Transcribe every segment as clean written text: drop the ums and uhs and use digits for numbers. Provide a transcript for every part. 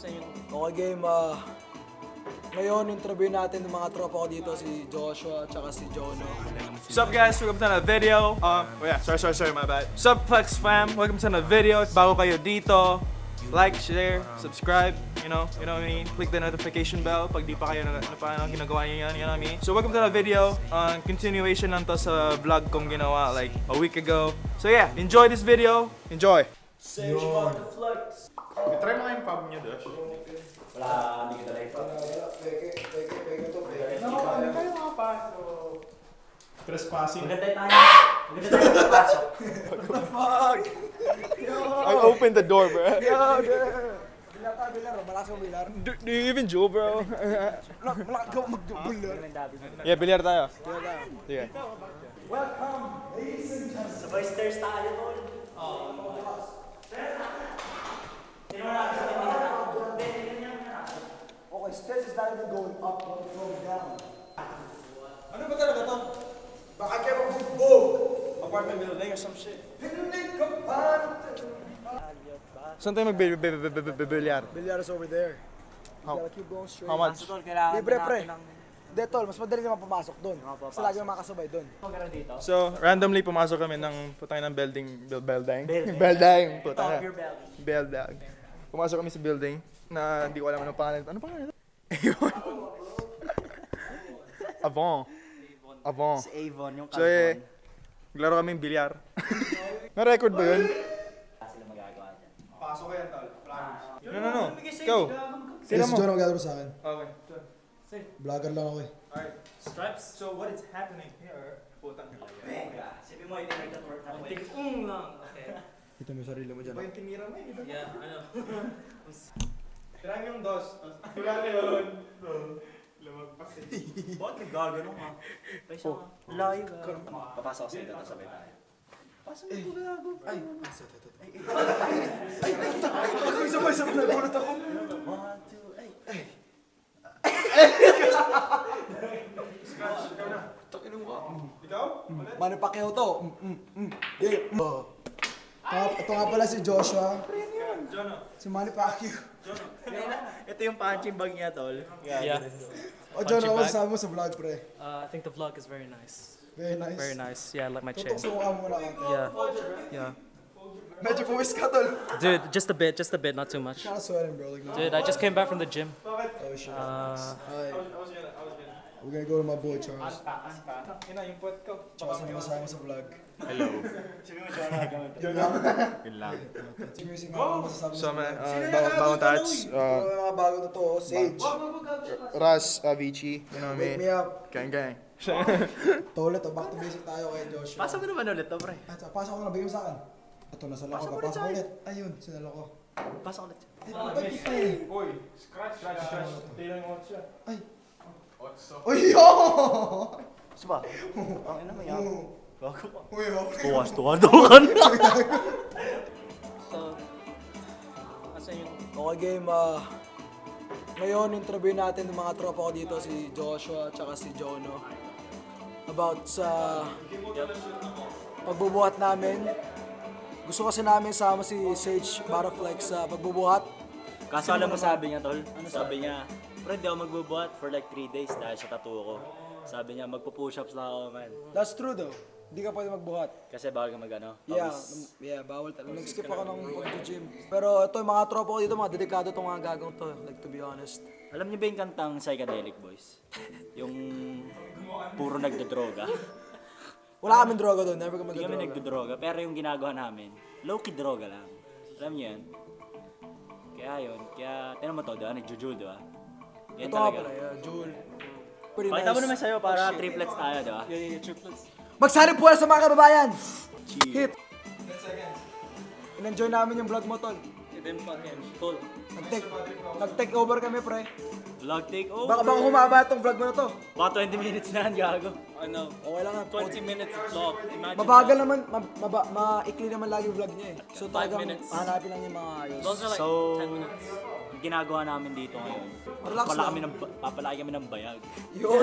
Okay game, ngayon interview natin ng mga tropa ko dito, si Joshua at si Jono. What's up guys? Welcome to another video. Sorry, my bad. What's up Flex fam? Welcome to another video. Bago kayo dito, like, share, subscribe, you know what I mean? Click the notification bell pag di pa kayo ginagawa niyo yan, you know what I mean? So welcome to another video. Continuation lang to sa vlog kong ginawa like a week ago. So yeah, enjoy this video. Enjoy! Say about the flex. Try mo kayong pub niyo, Dosh. Wala, hindi kita live. Peke to, peke. No, ano kayo mga paso? Trespassing. Maganda tayo magpapasok. What the fuck? I opened the door, bro. Bilar, malakas mo bilar. Do you even jewel, bro? Malakas ka mag-bilar. Yeah, bilyar tayo. Sige. Welcome, ladies and gentlemen. Sabay stairs tayo, tol. Okay, stairs is not even going up, but it's going down. Ano ba talaga to? Baka kayo magbubog! Apartment building or some shit. Hindi ka pa! Saan tayo magbilyar? Bilyar is over there. How- You gotta keep going straight. How much? Libre, pre. Hindi, tol. Mas madali naman pumasok doon. Kasi lagi yung makasabay doon. dito. So, randomly pumasok kami ng putang ng building. Putang building. Pumasok kami sa building na hindi ko alam anong pangalan. Ano pangalan ito? Avon. Si Avon, yung So, naglaro kami ng bilyar. Na-record ba yun? sila magagawa dyan. Pasok ko yan, tol. No. Go. Yes, si John ang magagano sa akin. Okay. Vlogger lang ako eh. Alright. Stripes. So, what is happening here? Putang. Sabi mo, hindi nag-work na ako eh. Kita mo yung sarili mo dyan. Ba yung tinira mo eh? Yeah, ano. Tirang yung dos. Wala na yun. Lumagpas eh. Bakit nagagano ka? Paisa ka. Layo ka. Papasok sa ito, sabay tayo. Pasok mo ito gago. Ay, sabay nagulat ako. 1, 2, ay. Scratch. Ikaw na. Ikaw? Ulit? Manny Pacquiao to. Ito nga pala si Joshua. Jono. Si Manny Pacquiao. Ito yung punching bag niya, tol. Yeah. O John, ako sabi mo sa vlog, pre. I think the vlog is very nice. Very nice. Very nice. Yeah, I like my Tutok chair. sa mukha mo na. Yeah. Medyo puwis ka, tol. Dude, just a bit, not too much. Kind of sweating, bro. Like, Dude, I just came back from the gym. oh shit. Uh, We're gonna go to my boy, Charles. Ina, yung puwet ko. Charles, ano masaya mo sa vlog? Sabi mo, Yun lang. Yun lang. Si Music, ano masasabi mo So, sa man, vlog? bagong tats. Ito yung mga bago na to, Sage. Ras, Avicii, you know Wake me. me up. Gang. Tolet, back to basic tayo kay Joshua. Pasok mo naman ulit to, pre. At pasok ko na, bigyan mo sa akin. Ito, nasa lako. Pasok ulit Papasok sa akin. ulit. Ayun, sinalo ko. Pasok ulit. Uy, scratch. Tira yung otso. Ay. Otso. Uy, yo! Suba. Ang ina mo yan. Gago ka. Uy, yo. Tuwas daw ka na. Okay game, ngayon interview natin ng mga tropa ko dito, si Joshua at si Jono. About sa pagbubuhat namin. Gusto kasi namin sama si Sage Baraflex sa pagbubuhat. Kaso alam mo sabi niya, tol? Sabi niya, pre, di ako magbubuhat for like 3 days dahil sa tattoo ko. Sabi niya, magpo-push-ups lang ako, man. That's true though. Hindi ka pwede magbuhat. Kasi bawal ka mag-ano. Yeah, bawal talaga. Nag-skip ako ng pag-gym. Pero ito, yung mga tropa ko dito, mga dedikado itong mga gagawin to. Like, to be honest. Alam niyo ba yung kantang Psychedelic Boys? Yung puro nagdodroga. Wala kaming droga doon. Never kami Hindi kami nagdroga. nagdodroga, pero yung ginagawa namin, low-key droga lang. Alam niyo yan? Kaya yun, tinan mo to, diba? Nag-jujul, diba? Yan Ito nga talaga. pala, yeah, Jewel. Pretty Pakita mo naman nice. sa'yo para triplets tayo, diba? yeah, triplets. Magsari po sa mga kababayan! Cheers. Hit! In-enjoy namin yung vlog mo, tol. It didn't fucking pull. Nag-take over kami, pre. Vlog take over. Baka humaba itong vlog mo na to. Baka 20 minutes na yan, gago. Ano? Okay lang nga. 20 minutes vlog. Imagine Mabagal naman, maikli naman lagi yung vlog niya eh. So 5 talagang minutes. hanapin lang yung mga ayos. Those are like So, 10 minutes. yung ginagawa namin dito ngayon, Relax lang. papalaki kami ng bayag. Yun.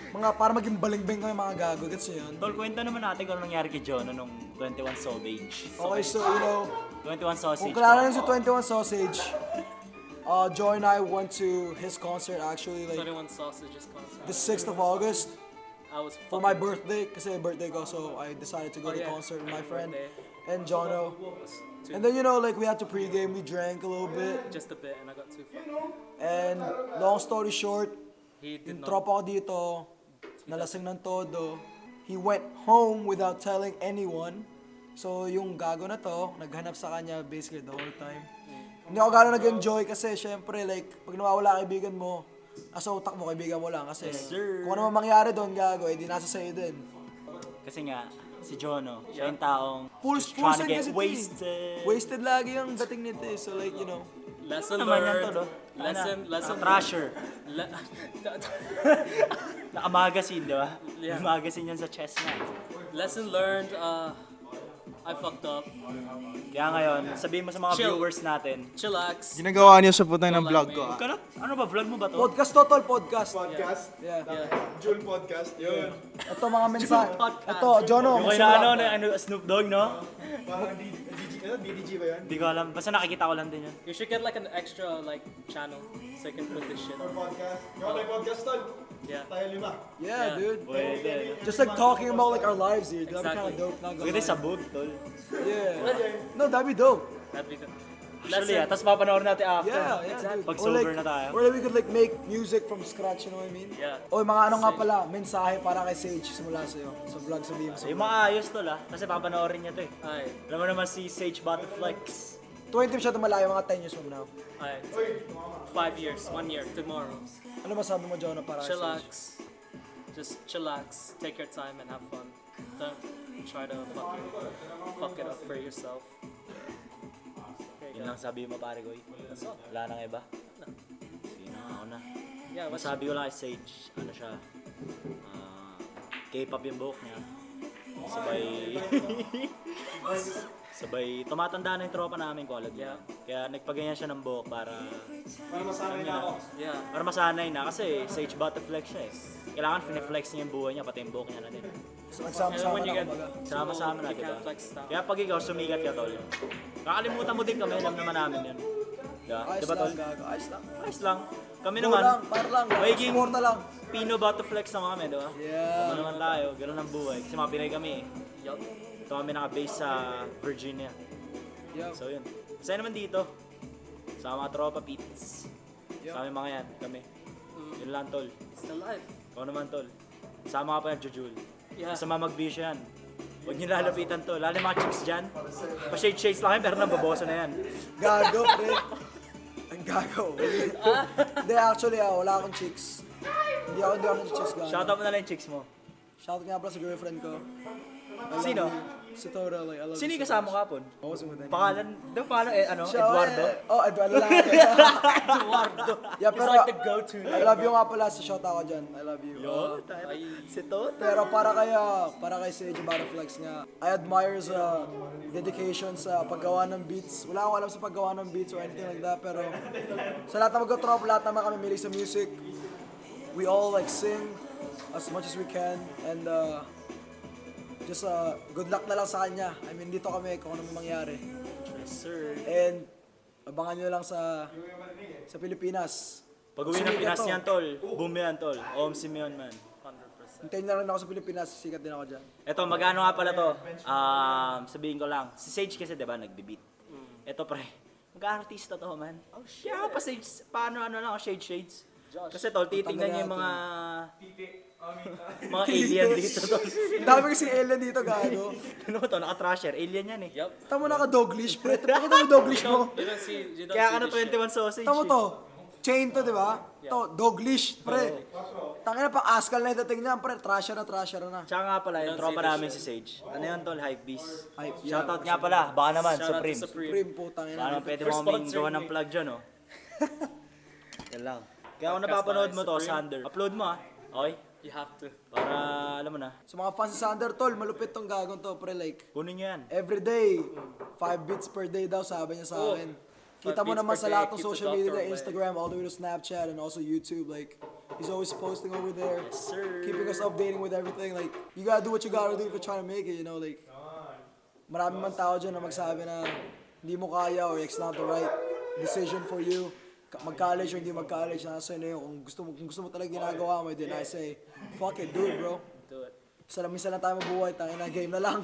Mga para maging balingbing kami mga gago. Gets nyo yun? Tol, kwento naman natin kung ano nangyari kay John nung 21 Sausage. Okay, so you know, 21 Sausage. kung kilala nyo si 21 Sausage, Joy and I went to his concert actually, like 21 Sausages concert. the 6th of August I was for my birthday, kasi birthday ko, so I decided to go to the yeah. concert with my friend Birthday. and Jono. Too- And then, you know, like, we had to pregame, we drank a little bit, just a bit, and I got too fucked. and long story short, He did yung not. tropa ko dito, nalasing ng todo, he went home without telling anyone. So, yung gago na to, naghanap sa kanya basically the whole time. Hindi ako gano'n nag-enjoy kasi syempre, like, pag nawawala kaibigan mo, nasa utak mo, kaibigan mo lang. Kasi sir. kung ano man mangyari doon, gago, eh, di nasa sa'yo din. Kasi nga, si Jono, siya yung taong Full just trying to send get kasi wasted. Wasted lagi yung dating nito eh. So, like, you know. Lesson Ano naman yan learned. to, no? Lesson Trasher. Le- Naka-magazine, di ba? Yeah. May magazine yan sa chest niya. lesson learned. I fucked up. Kaya ngayon, sabihin mo sa mga Chill. viewers natin. Chillax. Ginagawa niyo sa putang ng vlog ko. Ano, ano ba, vlog mo ba to? Podcast to, tol, podcast. Podcast? Yeah. Jule Podcast. Yun. Ito mga mensahe. Podcast. Ito, Jono. Yung kay magsimula. na ano, Snoop Dogg, no? Parang DDG ba yan? Hindi ko alam. Basta nakikita ko lang din yun. You should get like an extra like channel so you can put this shit. Podcast. Yung may podcast tol. Yeah. Tayo 5. Yeah, Yeah. dude. Pwede. Just like talking about like our lives here. That'd be kind of Exactly. dope. Not gonna Pwede lie. sabog, tol. Yeah. No, that'd be dope. That'd be good. Actually, tapos papanoorin natin after. Yeah, dude. Pag Or sober like, na tayo. or like we could like make music from scratch, you know what I mean? Yeah. O mga ano nga pala, mensahe para kay Sage simula sa'yo. Sa vlog, sabihin mo sa Yung maayos, tol, ah. Kasi papanoorin niya to, eh. Alright. Alam mo naman si Sage Butterflex. 20 siya malayo, mga 10 years from now. Alright. 5 years, 1 year, tomorrow. Ano masabi mo, Jonah, para kay Sage? Chillax. Just chillax. Take your time and have fun. Don't try to fuck it up for yourself. Yun lang sabi mo, pare ko. Wala nang iba. Sige na, ako na. Yeah, what's Masabi ko lang kay Sage, ano siya, K-pop yung buhok niya. Sabay, sabay, tumatanda na yung tropa namin college. Yeah. Kaya nagpaganyan siya ng buhok para Masanay na ako. Yeah. para masanay na kasi Sage Butterflex siya eh. Kailangan fine-flex niya yung buhay niya, pati yung buhok niya na din. So, And then nagsama-sama when you na get kumbaga. Sama-sama na, you diba? can flex stuff. Kaya pag ikaw sumigat ka, tol. Kakalimutan mo din kami, alam naman namin yun. Diba, Ayos diba lang, tol? gago. Ayos lang. Ayos lang. Kami Go naman, lang, para lang. magiging Suporta lang. Pino Butterflex naman kami, diba? Yeah. Ano naman tayo, gano'n ang buhay. Kasi mga Pinay kami eh. Yup. Ito kami naka-base sa Virginia. Yeah. So yun. Masaya naman dito. Sa mga tropa, Pete's. Sa aming mga yan, kami. Yun lang, tol. Still alive. Ikaw naman, tol. Sama ka pa yung Jujul. Yeah. Sa mga mag-bisyo yan. Huwag niyo lalapitan to. Lalo yung mga chicks dyan. Pa-shade-shades lang yan, pero nababosa na yan. Gago, pre. Ang gago. Hindi, actually, wala akong chicks. Hindi ako ng chicks, gago. Shoutout mo na lang yung chicks mo. Shoutout nga pala sa girlfriend ko. I love Sino? you. Si Tora, like, I love Sino you yung so kasama much. mo kapon? Oo, sumunod. Pangalan? Daw pangalan, ano? Siya, Eduardo? Oh, Eduardo lang. Eduardo. Yeah, He's pero like the go-to. I love you nga pala sa shot ako dyan. I love you. Si Toto. Pero para kay Sage Butterflex nga, I admire sa dedication sa paggawa ng beats. Wala akong alam sa paggawa ng beats or anything like that, pero sa lahat ng mag-trop, lahat naman kami milig sa music. We all like sing as much as we can, and just good luck na lang sa kanya. I mean, dito kami kung ano mangyari. Yes, sir. And abangan nyo lang sa Pilipinas. Pag uwi ng Sumikat Pinas to. yan, tol. Boom yan, tol. OMC mo yun, man. 100%. Hintayin na rin ako sa Pilipinas, sikat din ako dyan. Eto, magano nga pala to. Sabihin ko lang. Si Sage kasi, di ba, nagbe-beat. Eto, pre. Mag-artista to, man. Oh, shit. Kaya pa Sage, paano ano lang, shades. Kasi tol, titignan niya yung mga alien dito, tol. Ang dami kasing alien dito, gago. Ano ba to? Naka-trasher. Alien yan eh. Yup. Tama naka-doglish, pre. Pakita mo doglish mo. You don't Kaya see ano, this shit. 21 sausage. Tama eh. to. Chain to, di ba? To, doglish, pre. Tangina pa, askal na yung dating niyan, pre. Trasher na. Tsaka nga pala, yung Don't tropa say this namin si Sage. Ano yun, tol? Hype beast. Hype, yeah. Shoutout nga pala. Baka naman, Shout out to Supreme. Supreme. Supreme po, tangina. Paano pwede mo For kaming sponsoring gawa ng me. plug dyan, oh. Yan lang. Kaya kung Podcast napapanood by mo to, Supreme. Sander, upload mo ah. Okay? You have to. Para, alam mo na, Sa mga fans ni Sander, tol, malupit tong gagong to, pre. Like, kunin nyo yan. every day, 5 beats per day daw, sabi niya sa akin. Kita 5 mo beats naman per sa day lahat ng keeps the social media, doctor away. Instagram, all the way to Snapchat, and also YouTube. Like, he's always posting over there, Sir. keeping us updating with everything. Like, you gotta do what you gotta do if you're trying to make it, you know? Like, marami man tao dyan na magsabi na hindi mo kaya or it's not the right decision for you. mag-college or hindi mag-college, nasa na yun. Kung gusto mo talaga ginagawa mo, then I say, fuck it, do it, bro. Do it. Minsan lang tayo mabuhay, tangina, game na lang.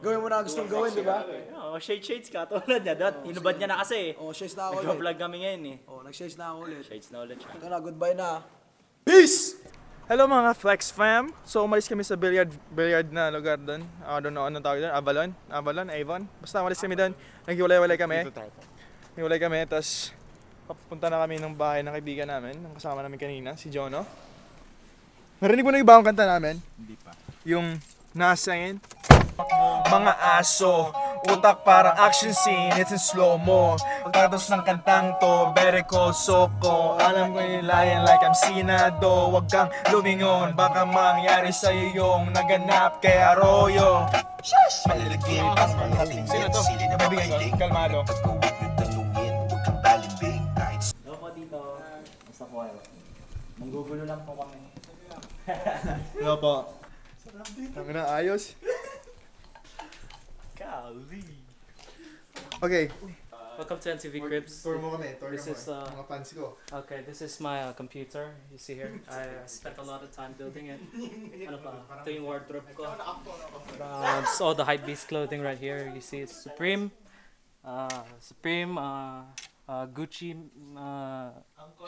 Gawin mo na ang gustong gawin, di ba? Oh, shades ka, tulad niya. Hinubad niya na kasi. Oh, shades na ako ulit. Nag-vlog kami ngayon eh. Oh, nag-shades na ako ulit. Shades na ulit siya. Ito na, goodbye na. Peace! Hello mga Flex fam! So umalis kami sa billiard na lugar doon. I don't know anong tawag doon. Avon? Basta umalis kami doon. Naghiwalay-walay kami. Naghiwalay kami, tapos papunta na kami ng bahay ng kaibigan namin. Ng kasama namin kanina, si Jono. Narinig mo na yung bagong kanta namin? Hindi pa. Yung nasayin. Mga aso, utak parang action scene, it's in slow-mo. Pagkatapos ng kantang to, better call Soko. Alam ko yung layan like I'm Sinado. Wag kang lumingon, baka mangyari sa'yo yung naganap kay Arroyo. Malalagim ang mga tingin. Sino to? Sili na Kaibigan ko, mabailing. kalmado. Pag-uwag yung tanungin, huwag kang balimbing. Kahit Hello po dito. Basta po kayo. Manggugulo lang po kami. Hello po. Ang na ayos. Kali. Okay. Welcome to NTV Cribs. Tour mo kami, This is, mga fans ko. Okay, this is my computer. You see here. I spent a lot of time building it. Ano pa? Ito yung wardrobe ko. It's all the hypebeast clothing right here. You see, it's Supreme, Gucci,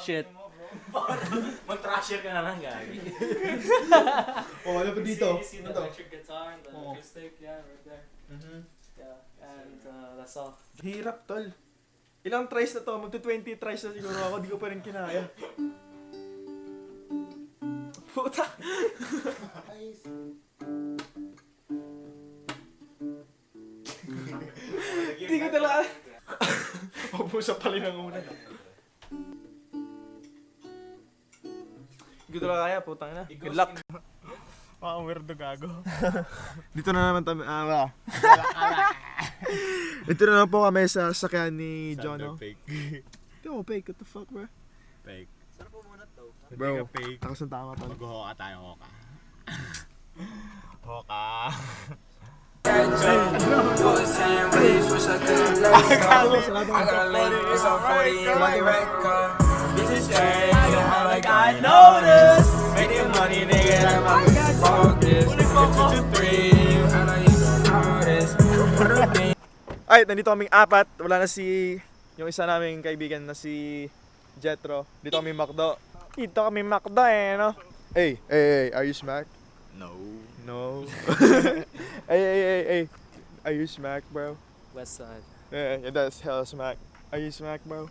shit. Mag-trasher ka na lang, gagi. Oh, ano pa dito? You see the electric guitar and the acoustic, yeah, right there. Yeah, and that's all. Hirap, tol. Ilang tries na to? Magto-20 tries na siguro ako, di ko pa rin kinaya. Puta! Hindi ko talaga. Mabusa pala ng una. Hindi ko talaga kaya, putang na. Good luck. Weirdo gago. Dito na naman kami. Dito na naman po kami sa sakyan ni Jono. fake. Hindi mo fake. What the fuck, bro? Fake. Bro, fake. takas ng tama tol. Mag-hoka tayo, hoka. Hoka. I noticed. Making money, nigga. Ay, nandito kaming apat. Wala na yung isa naming kaibigan na si Jetro. Dito kami Macdo. Dito kami Macdo no? Hey, are you smacked? No. No. Hey. Are you smacked, bro? West side. Yeah, that's hell smacked. Are you smacked, bro?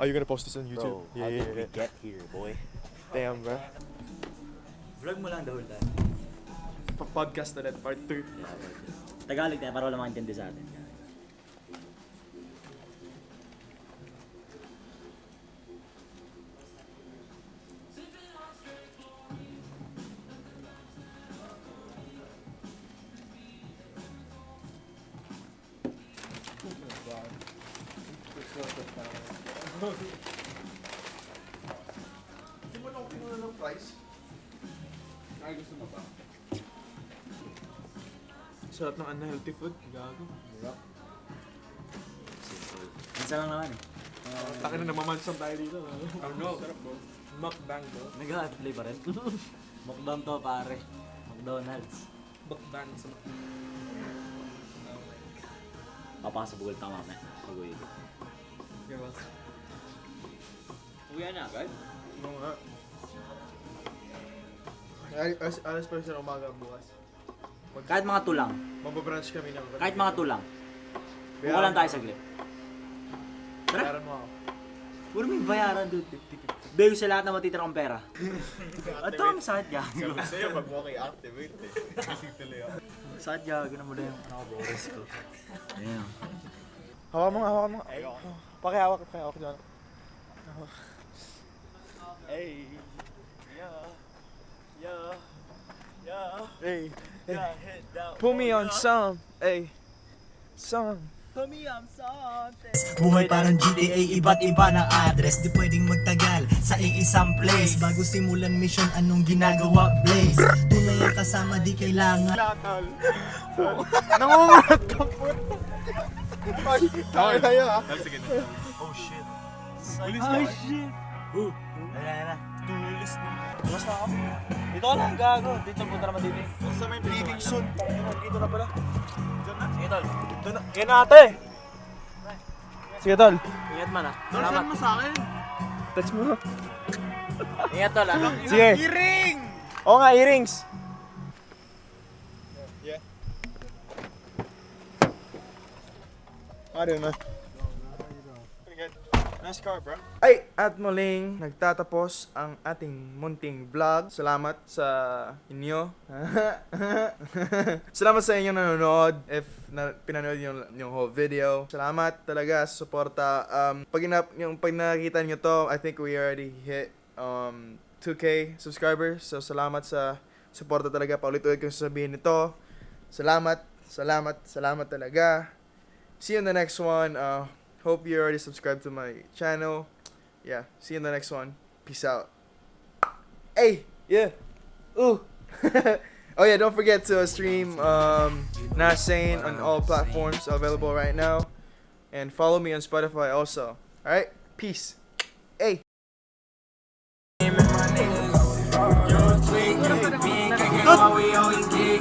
Are you gonna post this on YouTube? Bro, how did we get here, boy? Damn, bro. Vlog mo lang the whole time. Podcast ulit, part 2. Tagalog tayo para wala makintindi sa atin. Hindi mo na kinuha ng price? Ay, gusto mo ba? Sarap ng unhealthy food. Gago. Minsan lang naman eh. Takin na namamansan tayo dito. No, mukbang bro. Nag-play pa rin. Mukbang to pare. McDonald's. Mukbang sa Papasok bugol tama mamaya. Pag-uwi ko. You're welcome. Uwi na agad? Oo nga. Alas pa siya ng umaga bukas. Kahit mga tulang. Mababranch kami ng Kahit mga tulang. Buka lang tayo saglit. Bayaran mo ako. Puro may bayaran dude. Bayo sa lahat na matitira kong pera. At ito ang sakit gago. Sabi sa'yo, pag mo activate eh. Kasi tuloy ako. Sakit gago na mo na yung boris ko. Ayan. Hawa mo nga. Pakihawak dyan. Hey. Yeah. Hey. Head down. Put me on some. Hey. Some. Buhay parang GTA, iba't iba na address. Di pwedeng magtagal sa iisang place. Bago simulan mission, anong ginagawa, Blaze? Tunay ang kasama, di kailangan Nangungulat ka po. Ay, tayo na yun ah. Sige na. Oh shit. Ayan na. Tulis na. Basta ako. Dito ka lang, gago. Dito punta naman dito. Basta may bleeding soon. Dito na pala. Sige, tol. Yan na ate. Sige tol. Ingat man, ah. Send Salamat. mo sa akin. Touch mo. Ingat, tol, ah. Sige. Earring! Oo nga, earrings. Yeah. I don't know. Nice car, bro. Ay, at muling nagtatapos ang ating munting vlog. Salamat sa inyo. Salamat sa inyong nanonood. If pinanood yung whole video. Salamat talaga sa suporta. Pag nakikita nyo to, I think we already hit 2K subscribers. So salamat sa suporta talaga. Paulit-ulit kong sasabihin nito. Salamat talaga. See you in the next one. Hope you already subscribed to my channel. Yeah, see you in the next one. Peace out. Hey, yeah. Ooh. Oh yeah, don't forget to stream Not Sane on all platforms available right now. And follow me on Spotify also. Alright? Peace. Hey.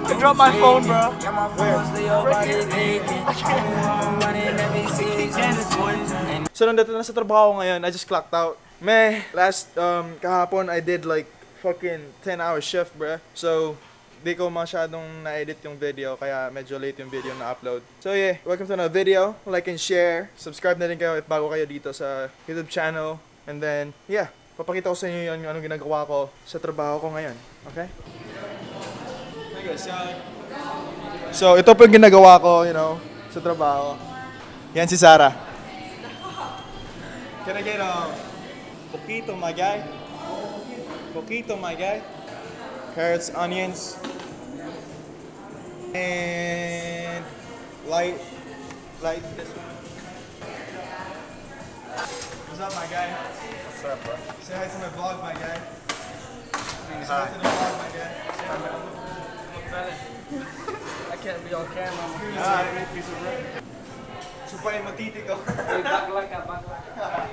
I dropped my phone, bro. So nandito na sa trabaho ngayon. I just clocked out. Last kahapon I did like fucking 10-hour shift, bro. So di ko masyadong na-edit yung video kaya medyo late yung video na upload. So yeah, welcome to another video. Like and share. Subscribe na rin kayo if bago kayo dito sa YouTube channel. And then yeah, papakita ko sa inyo yung anong ginagawa ko sa trabaho ko ngayon. Okay? So ito po yung ginagawa ko, you know, sa trabaho. Yan si Sarah. Can I get poquito, my guy? Poquito, my guy. Carrots, onions, and light this one. What's up, my guy? What's up, bro? Say hi to my vlog, my guy. Say hi to the vlog, my guy. I can't be on camera. Supaya matiti ko. Back like that, back like that.